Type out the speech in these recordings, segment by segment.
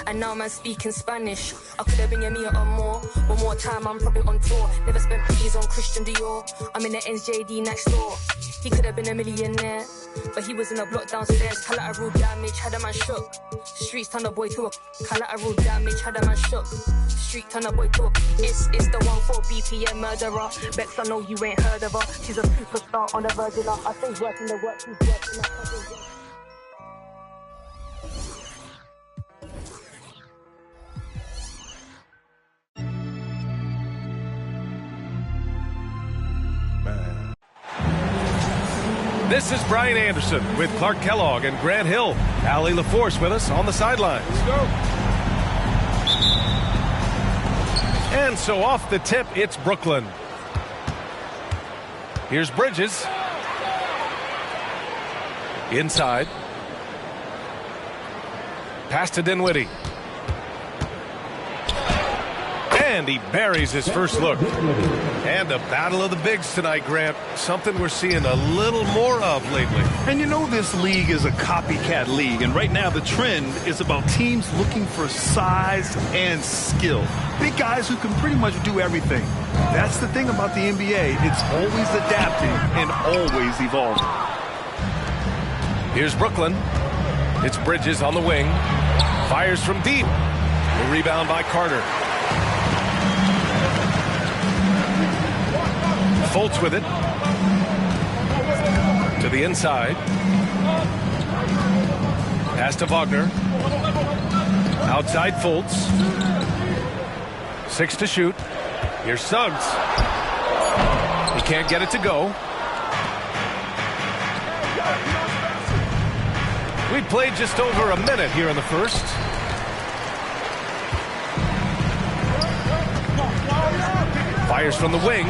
and now man speaking Spanish. I could have been your meter or more. One more time, I'm probably on tour. Never spent pennies on Christian Dior. I'm in the NJD next door. He could have been a millionaire, but he was in a block downstairs. Collateral damage, had a man shook. Streets turn a boy to a collateral damage, had a man shook. Street turn a boy to a. It's the 1-4 BPM murderer. Bex, I know you ain't heard of her. She's a superstar on the Virgin. I say working the work, she's working the This is Brian Anderson with Clark Kellogg and Grant Hill. Allie LaForce with us on the sidelines. Let's go. And so off the tip, it's Brooklyn. Here's Bridges. Inside. Pass to Dinwiddie. And he buries his first look. And a battle of the bigs tonight, Grant. Something we're seeing a little more of lately. And you know this league is a copycat league, and right now the trend is about teams looking for size and skill. Big guys who can pretty much do everything. That's the thing about the NBA. It's always adapting and always evolving. Here's Brooklyn. It's Bridges on the wing. Fires from deep. The rebound by Carter. Fultz with it. To the inside. Pass to Wagner. Outside Fultz. 6 to shoot. Here's Suggs. He can't get it to go. We've played just over a minute here in the first. Fires from the wing.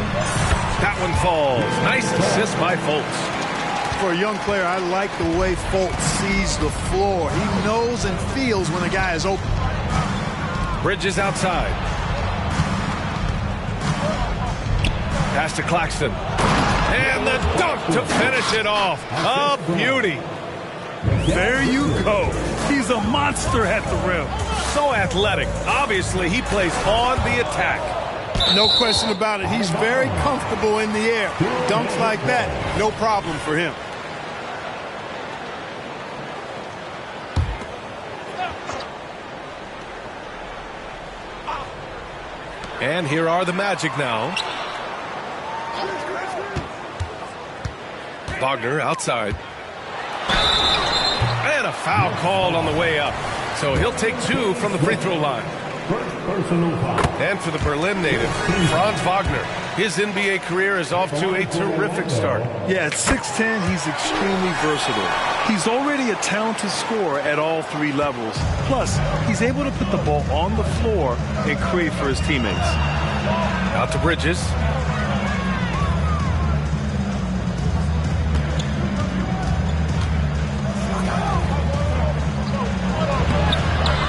That one falls. Nice assist by Fultz. For a young player, I like the way Fultz sees the floor. He knows and feels when a guy is open. Bridges outside. Pass to Claxton. And the dunk to finish it off. A beauty. There you go. He's a monster at the rim. So athletic. Obviously, he plays on the attack. No question about it. He's very comfortable in the air. Dunks like that, no problem for him. And here are the Magic now. Wagner outside. And a foul called on the way up. So he'll take 2 from the free throw line. And for the Berlin native, Franz Wagner. His NBA career is off to a terrific start. Yeah, at 6'10", he's extremely versatile. He's already a talented scorer at all 3 levels. Plus, he's able to put the ball on the floor and create for his teammates. Out to Bridges.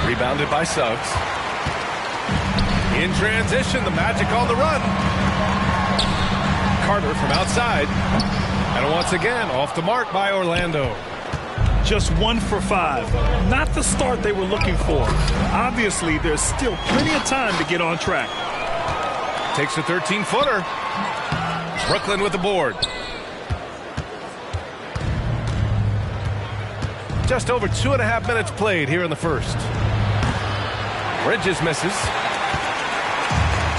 Rebounded by Suggs. In transition, the Magic on the run. Carter from outside. And once again, off the mark by Orlando. Just 1 for 5. Not the start they were looking for. Obviously, there's still plenty of time to get on track. Takes a 13-footer. Brooklyn with the board. Just over 2.5 minutes played here in the first. Bridges misses.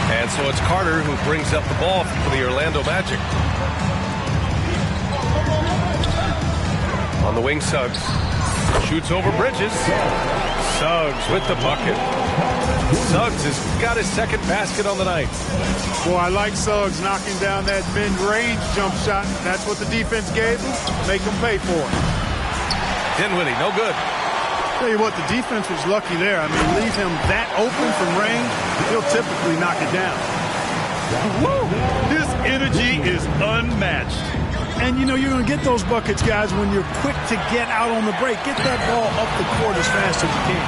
And so it's Carter who brings up the ball for the Orlando Magic. On the wing, Suggs. Shoots over Bridges. Suggs with the bucket. Suggs has got his second basket on the night. Boy, I like Suggs knocking down that mid-range jump shot. That's what the defense gave him. Make him pay for it. Dinwiddie, no good. Tell you what, the defense was lucky there. I mean, leave him that open from range, he'll typically knock it down. Woo! His energy is unmatched. And, you know, you're going to get those buckets, guys, when you're quick to get out on the break. Get that ball up the court as fast as you can.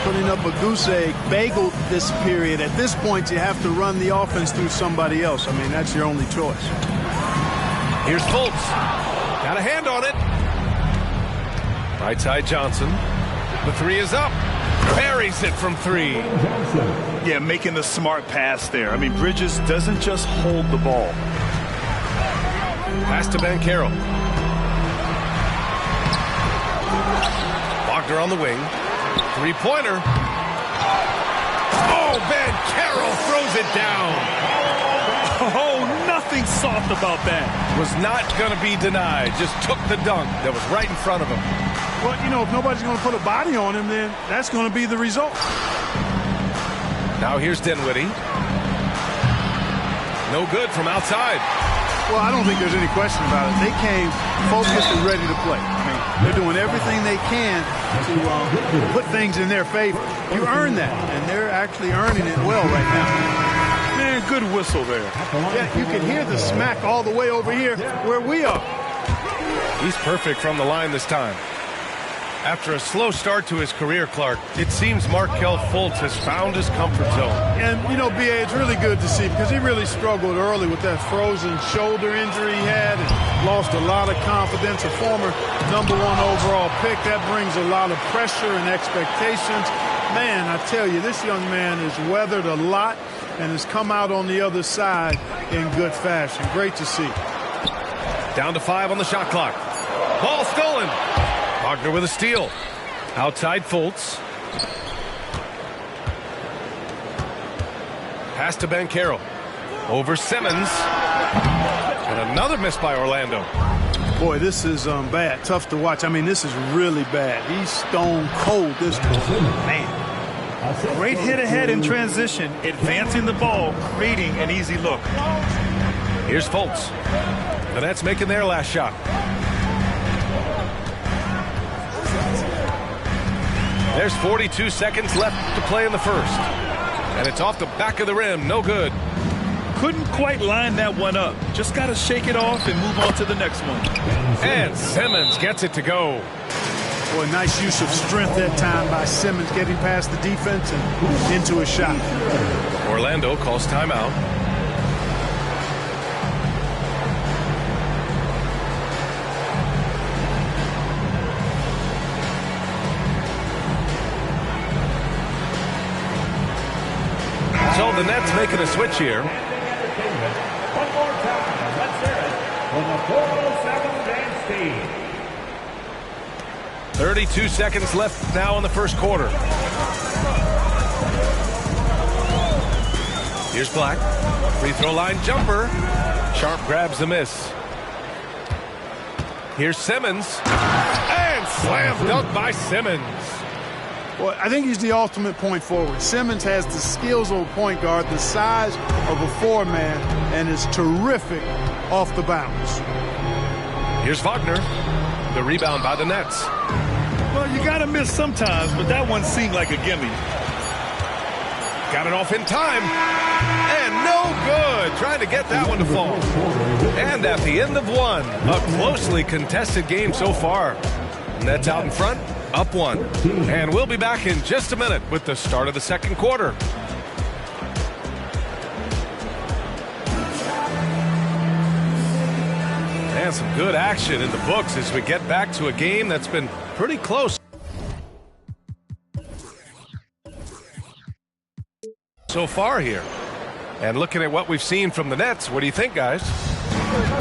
Putting up a goose egg, bagel this period. At this point, you have to run the offense through somebody else. I mean, that's your only choice. Here's Fultz. Got a hand on it. Right side Johnson. The 3 is up. Buries it from 3. Yeah, making the smart pass there. I mean, Bridges doesn't just hold the ball. Pass to Banchero. Wagner on the wing. 3-pointer. Oh, Banchero throws it down. Oh, nothing soft about that. Was not going to be denied. Just took the dunk that was right in front of him. Well, you know, if nobody's going to put a body on him, then that's going to be the result. Now here's Dinwiddie. No good from outside. Well, I don't think there's any question about it. They came focused and ready to play. I mean, they're doing everything they can to put things in their favor. You earn that, and they're actually earning it well right now. Man, good whistle there. Yeah, you can hear the smack all the way over here where we are. He's perfect from the line this time. After a slow start to his career, Clark, it seems Markelle Fultz has found his comfort zone. And, you know, B.A., it's really good to see because he really struggled early with that frozen shoulder injury he had and lost a lot of confidence. A former #1 overall pick, that brings a lot of pressure and expectations. Man, I tell you, this young man has weathered a lot and has come out on the other side in good fashion. Great to see. Down to 5 on the shot clock. Ball stolen. Wagner with a steal. Outside Fultz. Pass to Banchero. Over Simmons. And another miss by Orlando. Boy, this is bad. Tough to watch. I mean, this is really bad. He's stone cold this time. Man. Great hit ahead in transition, advancing the ball, creating an easy look. Here's Fultz. The Nets making their last shot. There's 42 seconds left to play in the first. And it's off the back of the rim. No good. Couldn't quite line that one up. Just got to shake it off and move on to the next one. And Simmons gets it to go. Boy, nice use of strength that time by Simmons, getting past the defense and into a shot. Orlando calls timeout. So the Nets making a switch here. One more time, let's hear it from the 407 bandstand. 32 seconds left now in the first quarter. Here's Black. Free throw line jumper. Sharp grabs the miss. Here's Simmons. And slam dunk by Simmons. Well, I think he's the ultimate point forward. Simmons has the skills of a point guard, the size of a four-man, and is terrific off the bounce. Here's Wagner. The rebound by the Nets. Well, you got to miss sometimes, but that one seemed like a gimme. Got it off in time. And no good. Trying to get that one to fall. And at the end of one, a closely contested game so far. Nets out in front, up 1. And we'll be back in just a minute with the start of the second quarter. And some good action in the books as we get back to a game that's been pretty close so far here. And looking at what we've seen from the Nets, what do you think, guys?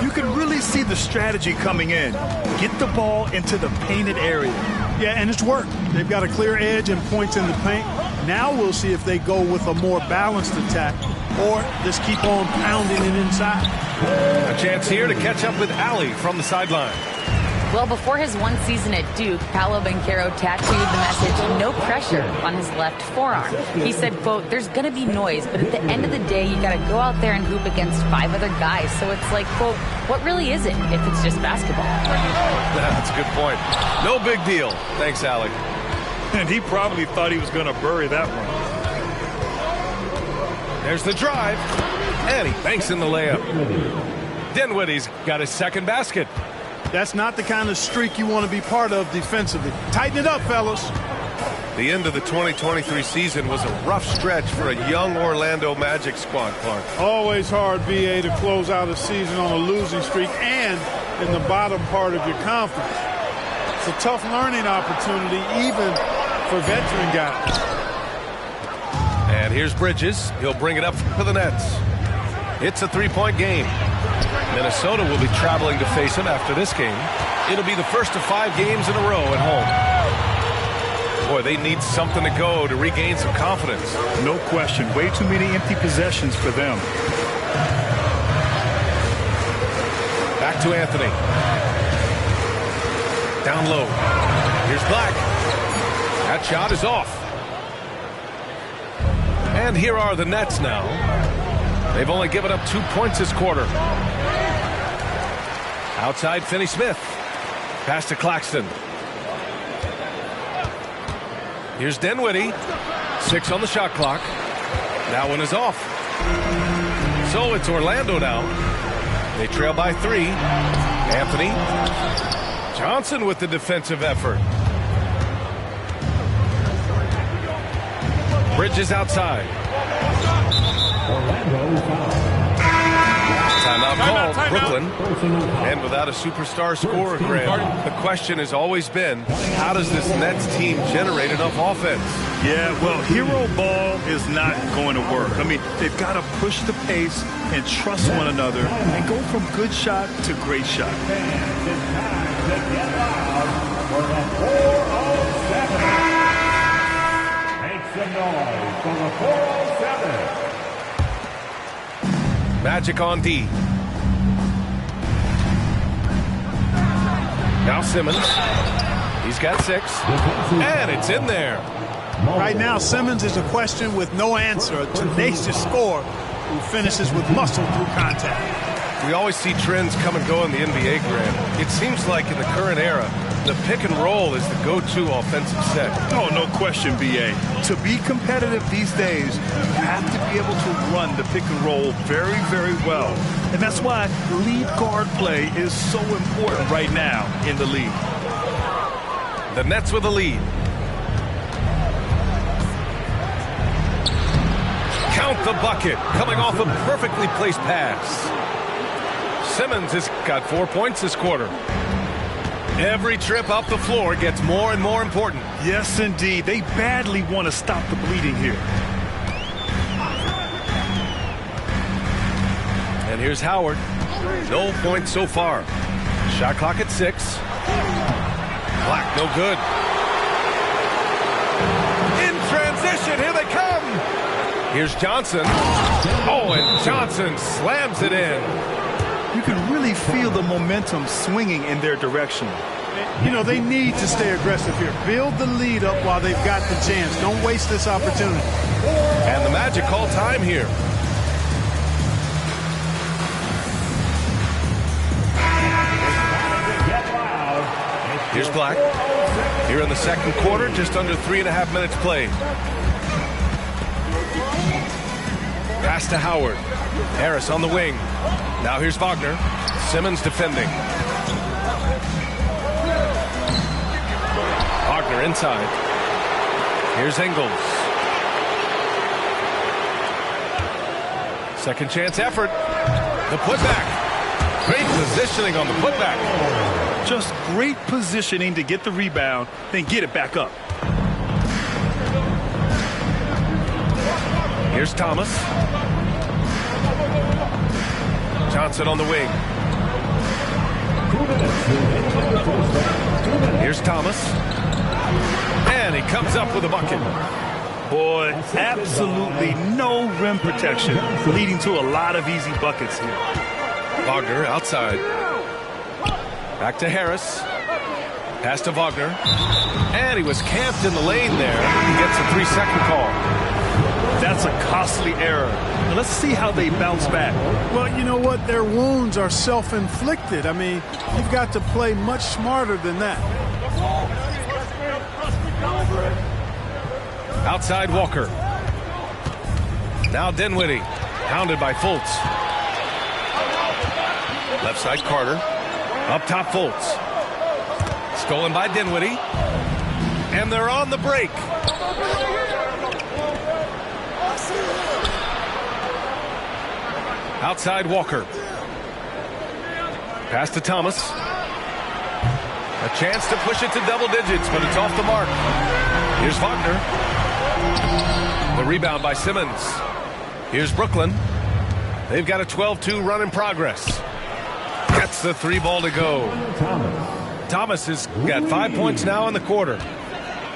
You can really see the strategy coming in. Get the ball into the painted area. Yeah, and it's worked. They've got a clear edge and points in the paint. Now we'll see if they go with a more balanced attack or just keep on pounding it inside. A chance here to catch up with Allie from the sideline. Well, before his one season at Duke, Paolo Banchero tattooed the message, "No pressure," on his left forearm. He said, quote, "There's going to be noise, but at the end of the day, you got to go out there and hoop against 5 other guys. So it's like, quote, what really is it if it's just basketball?" That's a good point. No big deal. Thanks, Allie. And he probably thought he was going to bury that one. There's the drive. And he banks in the layup. Dinwiddie's got his second basket. That's not the kind of streak you want to be part of defensively. Tighten it up, fellas. The end of the 2023 season was a rough stretch for a young Orlando Magic squad, Clark. Always hard, B.A., to close out a season on a losing streak and in the bottom part of your conference. It's a tough learning opportunity, even for veteran guys. And here's Bridges. He'll bring it up for the Nets. It's a three-point game. Minnesota will be traveling to face him after this game. It'll be the first of 5 games in a row at home. Boy, they need something to go to regain some confidence. No question. Way too many empty possessions for them. Back to Anthony. Down low. Here's Black. That shot is off. And here are the Nets now. They've only given up 2 points this quarter. Outside, Finney-Smith. Pass to Claxton. Here's Dinwiddie. 6 on the shot clock. That one is off. So it's Orlando now. They trail by 3. Anthony. Johnson with the defensive effort. Bridges outside. Timeout called, Brooklyn. And without a superstar scorer, Graham, the question has always been, how does this Nets team generate enough offense? Yeah, well, hero ball is not going to work. I mean, they've got to push the pace and trust one another and go from good shot to great shot. Make some noise for the 407. Magic on D. Now Simmons. He's got 6. And it's in there. Right now, Simmons is a question with no answer. A tenacious scorer who finishes with muscle through contact. We always see trends come and go in the NBA, Graham. It seems like in the current era, the pick and roll is the go-to offensive set. Oh, no question, B.A. To be competitive these days, you have to be able to run the pick and roll very, very well. And that's why lead guard play is so important right now in the league. The Nets with a lead. Count the bucket, coming off a perfectly placed pass. Simmons has got 4 points this quarter. Every trip up the floor gets more and more important. Yes, indeed. They badly want to stop the bleeding here. And here's Howard. No points so far. Shot clock at 6. Black, no good. In transition, here they come. Here's Johnson. Oh, and Johnson slams it in. You can really feel the momentum swinging in their direction. You know, they need to stay aggressive here. Build the lead up while they've got the chance. Don't waste this opportunity. And the Magic call time here. Here's Black. Here in the second quarter, just under 3.5 minutes played. Pass to Howard. Harris on the wing. Now here's Wagner. Simmons defending. Wagner inside. Here's Ingles. Second chance effort. The putback. Great positioning on the putback. Just great positioning to get the rebound, then get it back up. Here's Thomas. Johnson on the wing. Here's Thomas. And he comes up with a bucket. Boy, absolutely no rim protection, leading to a lot of easy buckets here. Wagner outside. Back to Harris. Pass to Wagner. And he was camped in the lane there. He gets a 3-second call. That's a costly error. Now let's see how they bounce back. Well, you know what? Their wounds are self-inflicted. I mean, you've got to play much smarter than that. Outside Walker. Now Dinwiddie. Pounded by Fultz. Left side Carter. Up top Fultz. Stolen by Dinwiddie. And they're on the break. Outside Walker. Pass to Thomas. A chance to push it to double digits, but it's off the mark. Here's Wagner. The rebound by Simmons. Here's Brooklyn. They've got a 12-2 run in progress. Gets the 3 ball to go. Thomas has got 5 points now in the quarter.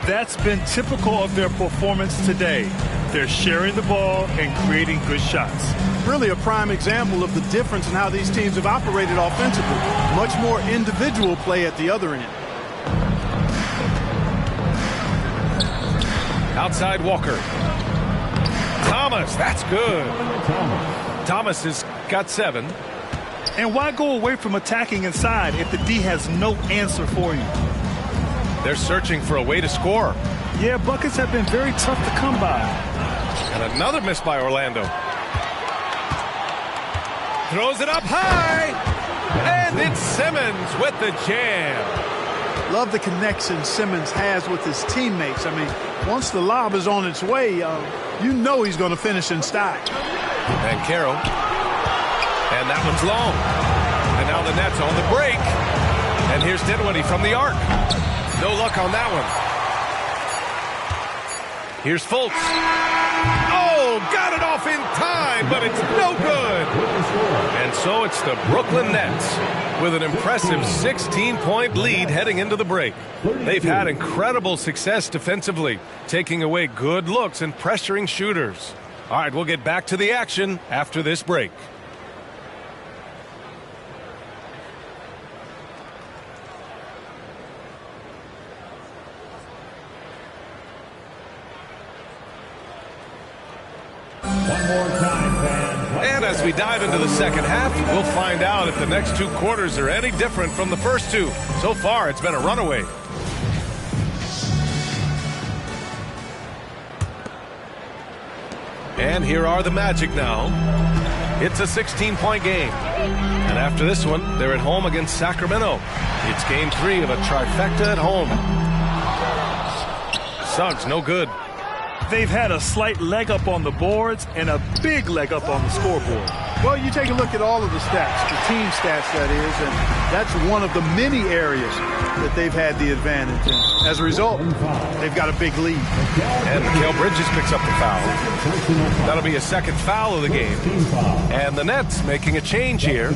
That's been typical of their performance today. They're sharing the ball and creating good shots. Really a prime example of the difference in how these teams have operated offensively. Much more individual play at the other end. Outside Walker. Thomas, that's good. Thomas has got 7. And why go away from attacking inside if the D has no answer for you? They're searching for a way to score. Yeah, buckets have been very tough to come by. And another miss by Orlando. Throws it up high. And it's Simmons with the jam. Love the connection Simmons has with his teammates. I mean, once the lob is on its way, you know he's going to finish in style. And Carroll. And that one's long. And now the Nets on the break. And here's Dinwiddie from the arc. No luck on that one. Here's Fultz. Oh, got it off in time, but it's no good. And so it's the Brooklyn Nets with an impressive 16-point lead heading into the break. They've had incredible success defensively, taking away good looks and pressuring shooters. All right, we'll get back to the action after this break. And as we dive into the second half, we'll find out if the next 2 quarters are any different from the first 2. So far, it's been a runaway. And here are the Magic now. It's a 16-point game. And after this one, they're at home against Sacramento. It's game 3 of a trifecta at home. Suggs, no good. They've had a slight leg up on the boards and a big leg up on the scoreboard. Well, you take a look at all of the stats, the team stats, that is, and that's one of the many areas that they've had the advantage in. As a result, they've got a big lead. And Mikal Bridges picks up the foul. That'll be a second foul of the game. And the Nets making a change here.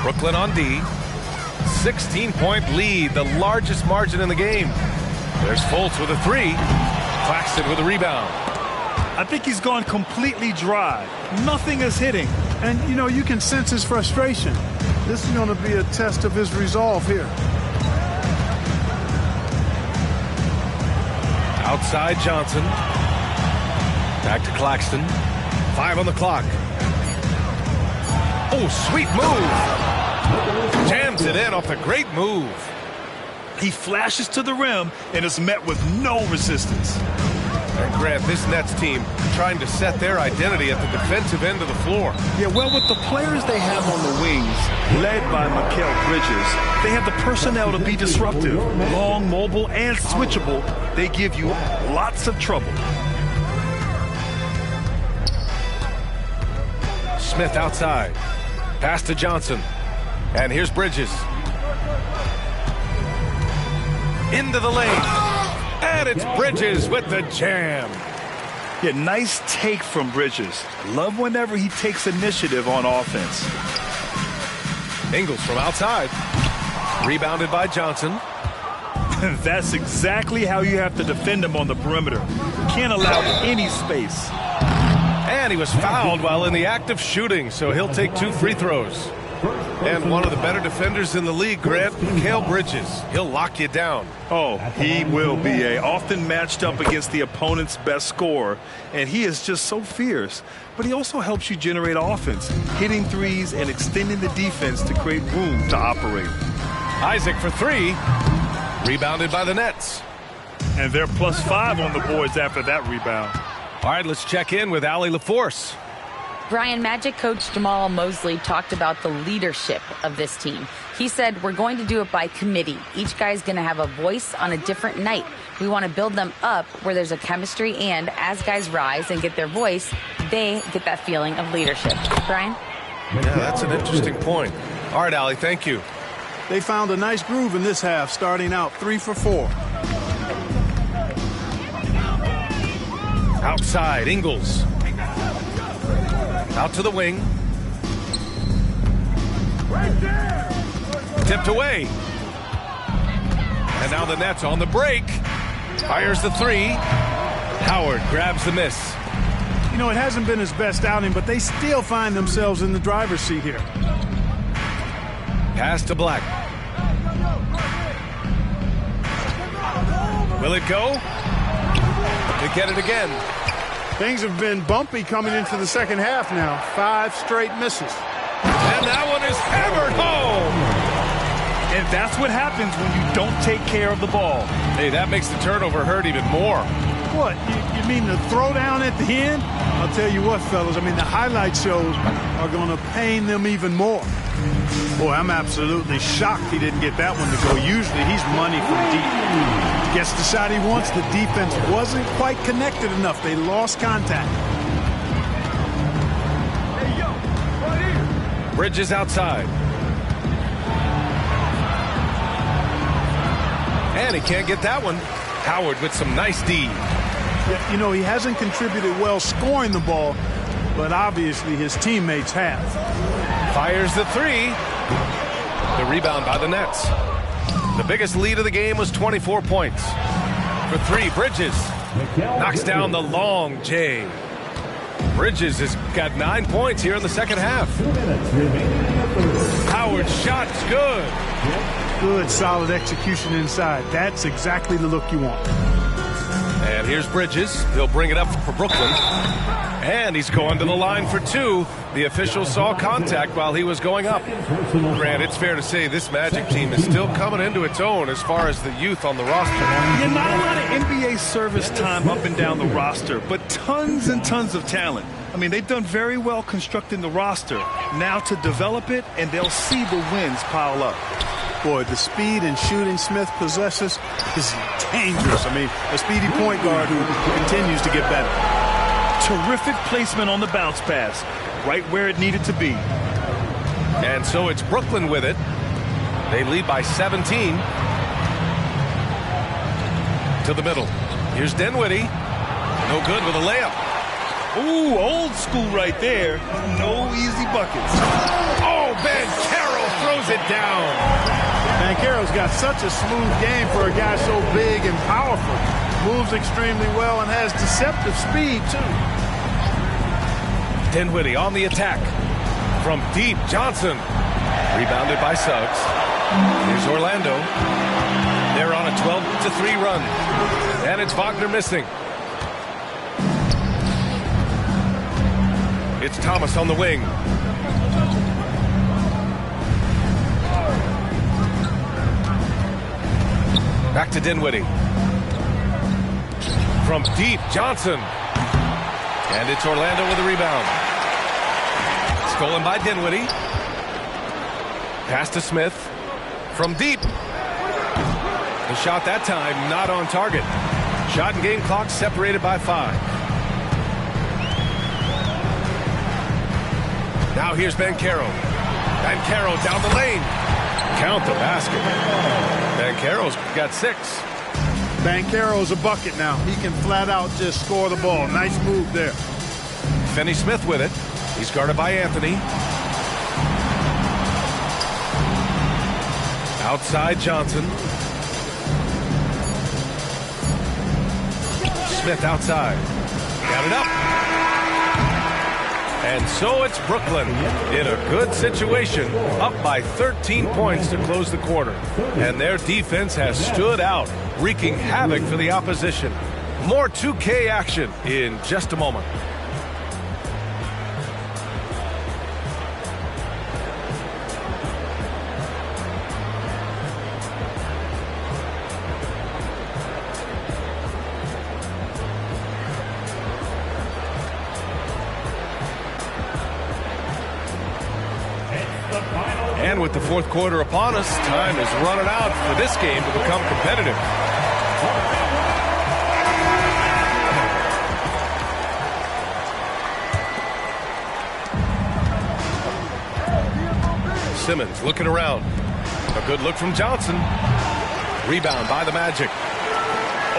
Brooklyn on D. 16-point lead, the largest margin in the game. There's Fultz with a 3. Claxton with a rebound. I think he's gone completely dry. Nothing is hitting. And, you know, you can sense his frustration. This is going to be a test of his resolve here. Outside Johnson. Back to Claxton. 5 on the clock. Oh, sweet move. Jams it in off a great move. He flashes to the rim and is met with no resistance. And Grant, this Nets team trying to set their identity at the defensive end of the floor. Yeah, well, with the players they have on the wings, led by Mikal Bridges, they have the personnel to be disruptive. Long, mobile, and switchable. They give you lots of trouble. Smith outside. Pass to Johnson. And here's Bridges. Into the lane. And it's Bridges with the jam. Yeah, nice take from Bridges. Love whenever he takes initiative on offense. Ingles from outside. Rebounded by Johnson. That's exactly how you have to defend him on the perimeter. Can't allow any space. And he was fouled while in the act of shooting, so he'll take 2 free throws. And one of the better defenders in the league, Grant, Mikal Bridges. He'll lock you down. Oh, he will be often matched up against the opponent's best scorer, and he is just so fierce. But he also helps you generate offense, hitting threes and extending the defense to create room to operate. Isaac for 3. Rebounded by the Nets. And they're +5 on the boards after that rebound. All right, let's check in with Allie LaForce. Brian, Magic coach Jamal Mosley talked about the leadership of this team. He said, we're going to do it by committee. Each guy's going to have a voice on a different night. We want to build them up where there's a chemistry, and as guys rise and get their voice, they get that feeling of leadership. Brian? Yeah, that's an interesting point. All right, Allie, thank you. They found a nice groove in this half, starting out 3 for 4. Outside, Ingles. Out to the wing. Tipped away. And now the Nets on the break. Fires the three. Howard grabs the miss. You know, it hasn't been his best outing, but they still find themselves in the driver's seat here. Pass to Black. Will it go? They get it again. Things have been bumpy coming into the second half now. 5 straight misses. And that one is hammered home. And that's what happens when you don't take care of the ball. Hey, that makes the turnover hurt even more. What, you mean the throwdown at the end? I'll tell you what, fellas, I mean, the highlight shows are going to pain them even more. Boy, I'm absolutely shocked he didn't get that one to go. Usually he's money from deep. Gets the shot he wants. The defense wasn't quite connected enough. They lost contact. Hey, yo, right here. Bridges outside. And he can't get that one. Howard with some nice D. You know, he hasn't contributed well scoring the ball, but obviously his teammates have. Fires the three. The rebound by the Nets. The biggest lead of the game was 24 points. For three, Bridges knocks down the long J. Bridges has got 9 points here in the second half. Howard's shot's good. Good, solid execution inside. That's exactly the look you want. And here's Bridges. He'll bring it up for Brooklyn. And he's going to the line for two. The official saw contact while he was going up. Grant, it's fair to say this Magic team is still coming into its own as far as the youth on the roster. Yeah, not a lot of NBA service time up and down the roster, but tons and tons of talent. I mean, they've done very well constructing the roster. Now to develop it, and they'll see the wins pile up. Boy, the speed and shooting Smith possesses is dangerous. I mean, a speedy point guard who continues to get better. Terrific placement on the bounce pass, right where it needed to be. And so it's Brooklyn with it. They lead by 17. To the middle. Here's Dinwiddie. No good with a layup. Ooh, old school right there. No easy buckets. Oh, Banchero throws it down. Banchero's got such a smooth game for a guy so big and powerful. Moves extremely well and has deceptive speed, too. Dinwiddie on the attack. From deep, Johnson. Rebounded by Suggs. Here's Orlando. They're on a 12-3 run. And it's Wagner missing. It's Thomas on the wing. Back to Dinwiddie. From deep, Johnson. And it's Orlando with a rebound. Stolen by Dinwiddie. Pass to Smith. From deep. The shot that time not on target. Shot and game clock separated by 5. Now here's Banchero. Banchero down the lane. Count the basket. Banchero's got 6. Banchero's a bucket now. He can flat out just score the ball. Nice move there. Finney Smith with it. He's guarded by Anthony. Outside Johnson. Smith outside. Got it up. And so it's Brooklyn in a good situation, up by 13 points to close the quarter. And their defense has stood out, wreaking havoc for the opposition. More 2K action in just a moment. And with the fourth quarter upon us, time is running out for this game to become competitive. Simmons looking around. A A good look from Johnson. Rebound by the Magic.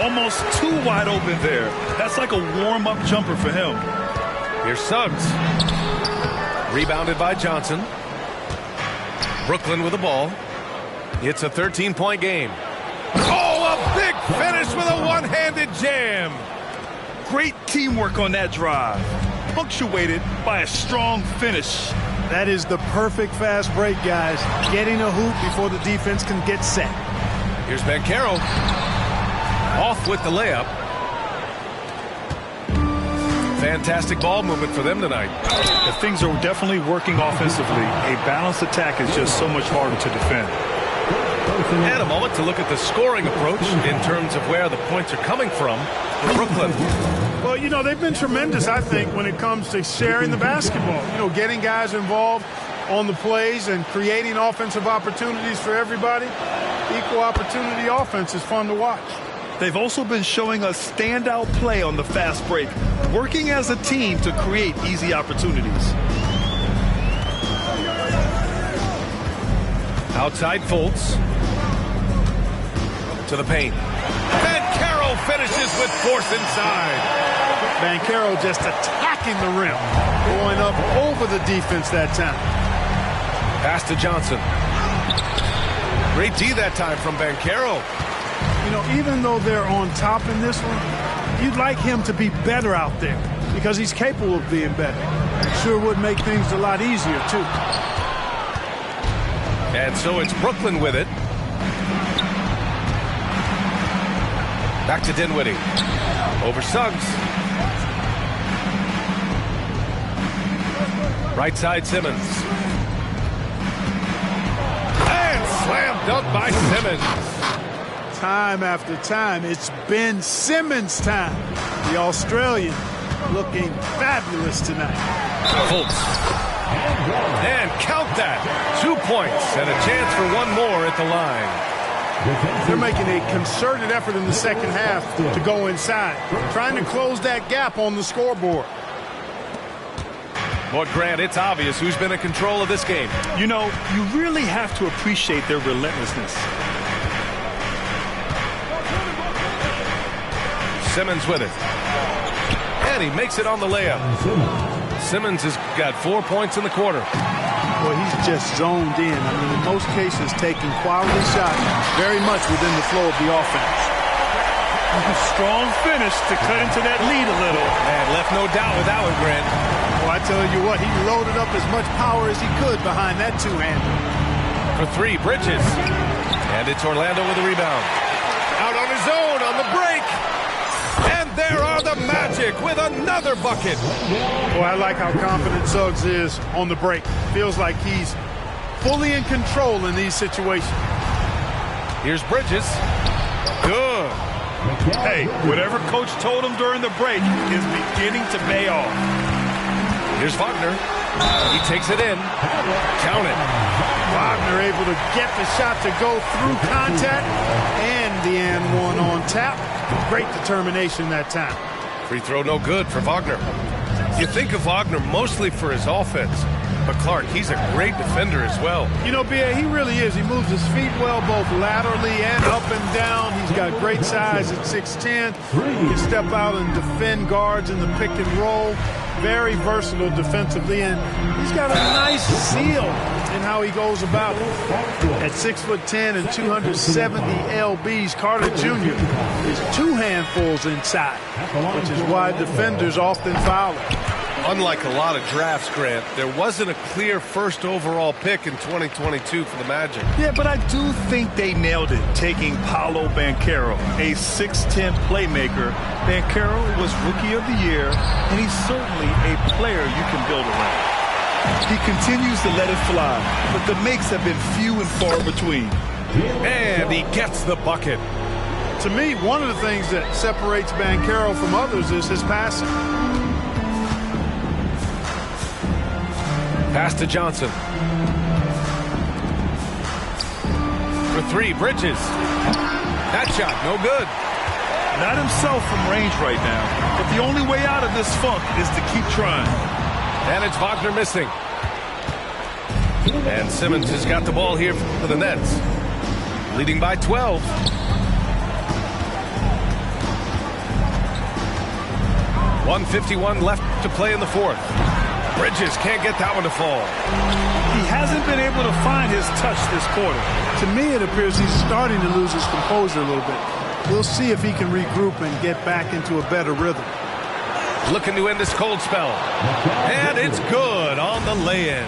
Almost too wide open there. That's like a warm-up jumper for him. Here's Suggs. Rebounded by Johnson. Brooklyn with the ball. It's a 13-point game. Oh, a big finish with a one-handed jam. Great teamwork on that drive. Punctuated by a strong finish. That is the perfect fast break, guys. Getting a hoop before the defense can get set. Here's Banchero. Off with the layup. Fantastic ball movement for them tonight. If things are definitely working offensively, a balanced attack is just so much harder to defend. And a moment to look at the scoring approach in terms of where the points are coming from for Brooklyn. Well, you know, they've been tremendous, I think, when it comes to sharing the basketball. You know, getting guys involved on the plays and creating offensive opportunities for everybody. Equal opportunity offense is fun to watch. They've also been showing us standout play on the fast break, working as a team to create easy opportunities. Outside Fultz. To the paint. Banchero finishes with force inside. Banchero just attacking the rim. Going up over the defense that time. Pass to Johnson. Great D that time from Banchero. You know, even though they're on top in this one, you'd like him to be better out there because he's capable of being better. Sure would make things a lot easier, too. And so it's Brooklyn with it. Back to Dinwiddie. Over Suggs. Right side Simmons. And slam dunk by Simmons. Time after time, it's Ben Simmons' time. The Australian looking fabulous tonight. Fultz. And count that. 2 points and a chance for one more at the line. They're making a concerted effort in the second half to go inside, trying to close that gap on the scoreboard. But Grant, it's obvious who's been in control of this game. You know, you really have to appreciate their relentlessness. Simmons with it. And he makes it on the layup. Simmons has got 4 points in the quarter. Well, he's just zoned in. I mean, in most cases, taking quality shots very much within the flow of the offense. Strong finish to cut into that lead a little. And left no doubt with that one, Grant. Well, I tell you what, he loaded up as much power as he could behind that two-hander. For three, Bridges. And it's Orlando with the rebound. Out on his own on the break. And there are the Magic with another bucket. Well, I like how confident Suggs is on the break. Feels like he's fully in control in these situations. Here's Bridges. Good. Hey, whatever coach told him during the break is beginning to pay off. Here's Wagner. He takes it in. Count it. Wagner able to get the shot to go through contact and the and one on tap. Great determination that time. Free throw no good for Wagner. You think of Wagner mostly for his offense, but Clark, he's a great defender as well. You know, B.A., he really is. He moves his feet well, both laterally and up and down. He's got great size at 6'10". He can step out and defend guards in the pick and roll. Very versatile defensively, and he's got a nice seal in how he goes about it. At 6'10" and 270 lbs, Carter Jr. is 2 handfuls inside, which is why defenders often foul him. Unlike a lot of drafts, Grant, there wasn't a clear first overall pick in 2022 for the Magic. Yeah, but I do think they nailed it, taking Paolo Banchero, a 6'10 playmaker. Banchero was Rookie of the Year, and he's certainly a player you can build around. He continues to let it fly, but the makes have been few and far between. And he gets the bucket. To me, one of the things that separates Banchero from others is his passing. Pass to Johnson. For three, Bridges. That shot, no good. Not himself from range right now, but the only way out of this funk is to keep trying. And it's Wagner missing. And Simmons has got the ball here for the Nets. leading by 12. .151 left to play in the fourth. Bridges can't get that one to fall. He hasn't been able to find his touch this quarter. To me, it appears he's starting to lose his composure a little bit. We'll see if he can regroup and get back into a better rhythm. Looking to end this cold spell. And it's good on the lay-in.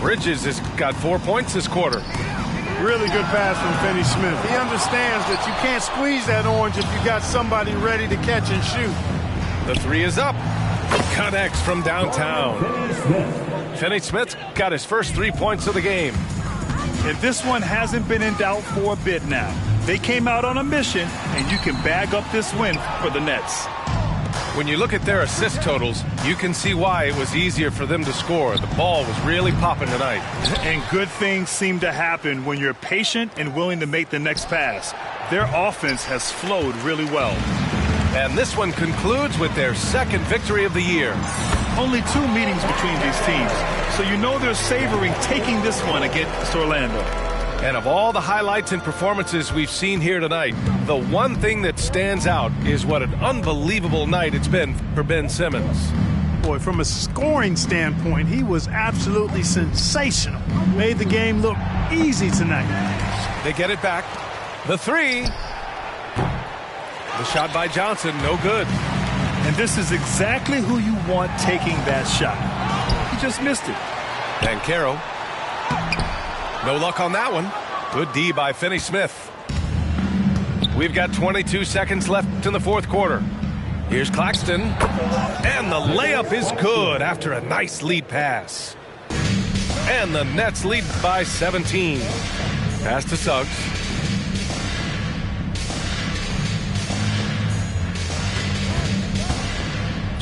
Bridges has got 4 points this quarter. Really good pass from Finney Smith. He understands that you can't squeeze that orange if you got somebody ready to catch and shoot. The three is up. Connects from downtown. Finney Smith's got his first 3 points of the game. And this one hasn't been in doubt for a bit now. They came out on a mission, and you can bag up this win for the Nets. When you look at their assist totals, you can see why it was easier for them to score. The ball was really popping tonight. And good things seem to happen when you're patient and willing to make the next pass. Their offense has flowed really well. And this one concludes with their second victory of the year. Only 2 meetings between these teams, so you know they're savoring taking this one against Orlando. And of all the highlights and performances we've seen here tonight, the one thing that stands out is what an unbelievable night it's been for Ben Simmons. Boy, from a scoring standpoint, he was absolutely sensational. Made the game look easy tonight. They get it back. The three. The shot by Johnson, no good. And this is exactly who you want taking that shot. He just missed it. And Caro. No luck on that one. Good D by Finney Smith. We've got 22 seconds left in the fourth quarter. Here's Claxton. And the layup is good after a nice lead pass. And the Nets lead by 17. Pass to Suggs.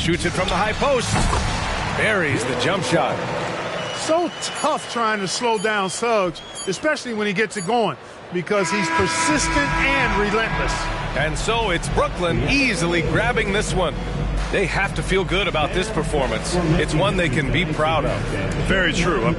Shoots it from the high post. Buries the jump shot. So tough trying to slow down Suggs, especially when he gets it going, because he's persistent and relentless. And so it's Brooklyn easily grabbing this one. They have to feel good about this performance. It's one they can be proud of. Very true.